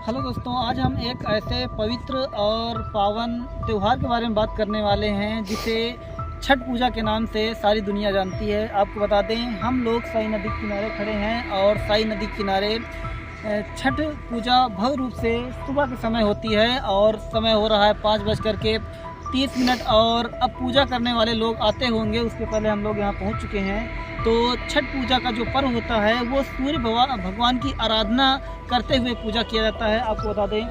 Hello दोस्तों, आज हम एक ऐसे पवित्र और पावन त्यौहार के बारे में बात करने वाले हैं जिसे छठ पूजा के नाम से सारी दुनिया जानती है। आपको बता दें, हम लोग साई नदी के किनारे खड़े हैं और साई नदी के किनारे छठ पूजा भव्य रूप से सुबह के समय होती है और समय हो रहा है 5:30 और अब पूजा करने वाले लोग आते होंगे। उसके पहले हम लोग यहाँ पहुँच चुके हैं। तो छठ पूजा का जो पर्व होता है वो सूर्य भगवान की आराधना करते हुए पूजा किया जाता है। आपको बता दें,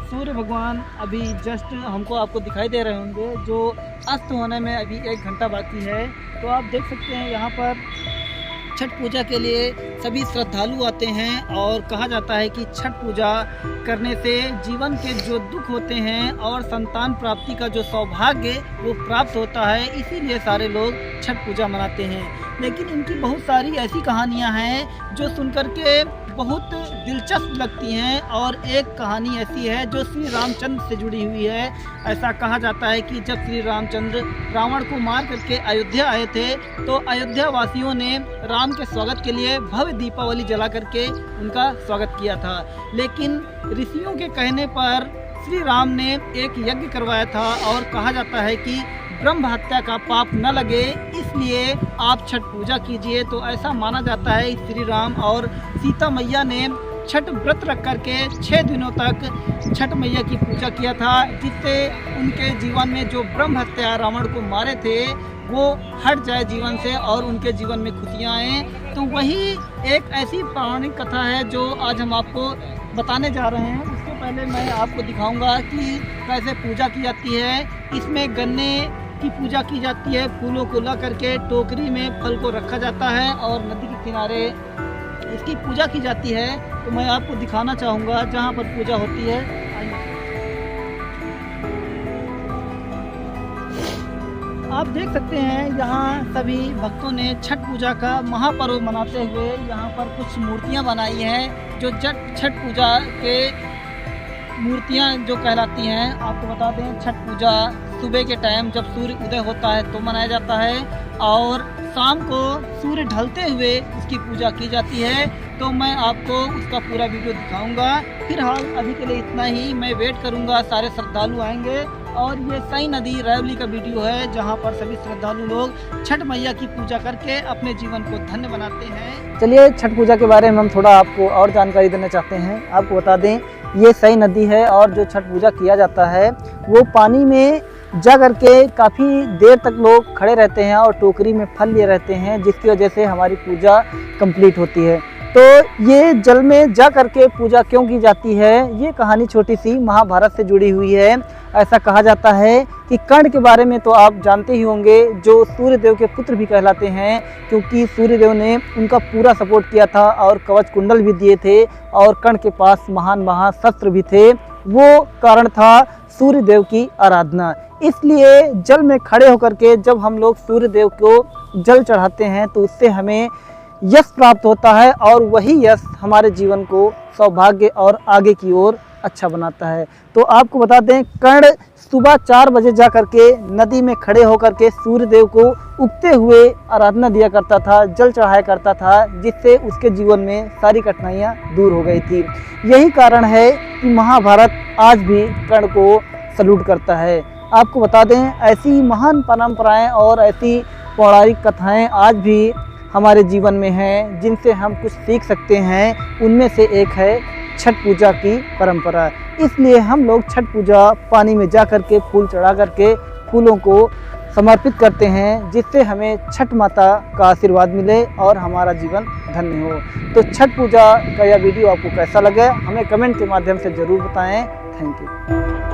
सूर्य भगवान अभी जस्ट आपको दिखाई दे रहे होंगे, जो अस्त होने में अभी 1 घंटा बाकी है। तो आप देख सकते हैं यहाँ पर छठ पूजा के लिए सभी श्रद्धालु आते हैं और कहा जाता है कि छठ पूजा करने से जीवन के जो दुख होते हैं और संतान प्राप्ति का जो सौभाग्य वो प्राप्त होता है, इसीलिए सारे लोग छठ पूजा मनाते हैं। लेकिन इनकी बहुत सारी ऐसी कहानियां हैं जो सुनकर के बहुत दिलचस्प लगती हैं और एक कहानी ऐसी है जो श्री रामचंद्र से जुड़ी हुई है। ऐसा कहा जाता है कि जब श्री रामचंद्र रावण को मार करके अयोध्या आए थे तो अयोध्या वासियों ने राम के स्वागत के लिए भव्य दीपावली जला करके उनका स्वागत किया था। लेकिन ऋषियों के कहने पर श्री राम ने एक यज्ञ करवाया था और कहा जाता है कि ब्रह्म हत्या का पाप न लगे, इसलिए आप छठ पूजा कीजिए। तो ऐसा माना जाता है श्री राम और सीता मैया ने छठ व्रत रख करके 6 दिनों तक छठ मैया की पूजा किया था, जिससे उनके जीवन में जो ब्रह्म हत्या रावण को मारे थे वो हट जाए जीवन से और उनके जीवन में खुशियाँ आएँ। तो वही एक ऐसी पौराणिक कथा है जो आज हम आपको बताने जा रहे हैं। उसके पहले मैं आपको दिखाऊंगा कि कैसे पूजा की जाती है। इसमें गन्ने की पूजा की जाती है, फूलों को ला करके टोकरी में फल को रखा जाता है और नदी के किनारे इसकी पूजा की जाती है। तो मैं आपको दिखाना चाहूँगा जहाँ पर पूजा होती है। आप देख सकते हैं यहाँ सभी भक्तों ने छठ पूजा का महापर्व मनाते हुए यहाँ पर कुछ मूर्तियाँ बनाई हैं जो छठ पूजा के मूर्तियाँ जो कहलाती हैं। आपको बता दें, छठ पूजा सुबह के टाइम जब सूर्य उदय होता है तो मनाया जाता है और शाम को सूर्य ढलते हुए उसकी पूजा की जाती है। तो मैं आपको उसका पूरा वीडियो दिखाऊंगा। फिलहाल अभी के लिए इतना ही। मैं वेट करूंगा, सारे श्रद्धालु आएंगे। और ये साई नदी रैवली का वीडियो है जहां पर सभी श्रद्धालु लोग छठ मैया की पूजा करके अपने जीवन को धन्य बनाते हैं। चलिए, छठ पूजा के बारे में हम थोड़ा आपको और जानकारी देना चाहते हैं। आपको बता दें, ये साई नदी है और जो छठ पूजा किया जाता है वो पानी में जा करके काफ़ी देर तक लोग खड़े रहते हैं और टोकरी में फल लिए रहते हैं, जिसकी वजह से हमारी पूजा कंप्लीट होती है। तो ये जल में जा करके पूजा क्यों की जाती है, ये कहानी छोटी सी महाभारत से जुड़ी हुई है। ऐसा कहा जाता है कि कर्ण के बारे में तो आप जानते ही होंगे, जो सूर्यदेव के पुत्र भी कहलाते हैं, क्योंकि सूर्यदेव ने उनका पूरा सपोर्ट किया था और कवच कुंडल भी दिए थे और कर्ण के पास महान महाशस्त्र भी थे। वो कारण था सूर्यदेव की आराधना। इसलिए जल में खड़े होकर के जब हम लोग सूर्यदेव को जल चढ़ाते हैं तो उससे हमें यश प्राप्त होता है और वही यश हमारे जीवन को सौभाग्य और आगे की ओर अच्छा बनाता है। तो आपको बता दें, कर्ण सुबह 4 बजे जा करके नदी में खड़े होकर के सूर्यदेव को उगते हुए आराधना दिया करता था, जल चढ़ाया करता था, जिससे उसके जीवन में सारी कठिनाइयाँ दूर हो गई थी। यही कारण है कि महाभारत आज भी कर्ण को सल्यूट करता है। आपको बता दें, ऐसी महान परंपराएं और ऐसी पौराणिक कथाएं आज भी हमारे जीवन में हैं जिनसे हम कुछ सीख सकते हैं। उनमें से एक है छठ पूजा की परंपरा। इसलिए हम लोग छठ पूजा पानी में जा कर के फूल चढ़ा करके फूलों को समर्पित करते हैं, जिससे हमें छठ माता का आशीर्वाद मिले और हमारा जीवन धन्य हो। तो छठ पूजा का यह वीडियो आपको कैसा लगा, हमें कमेंट के माध्यम से ज़रूर बताएं। Thank you.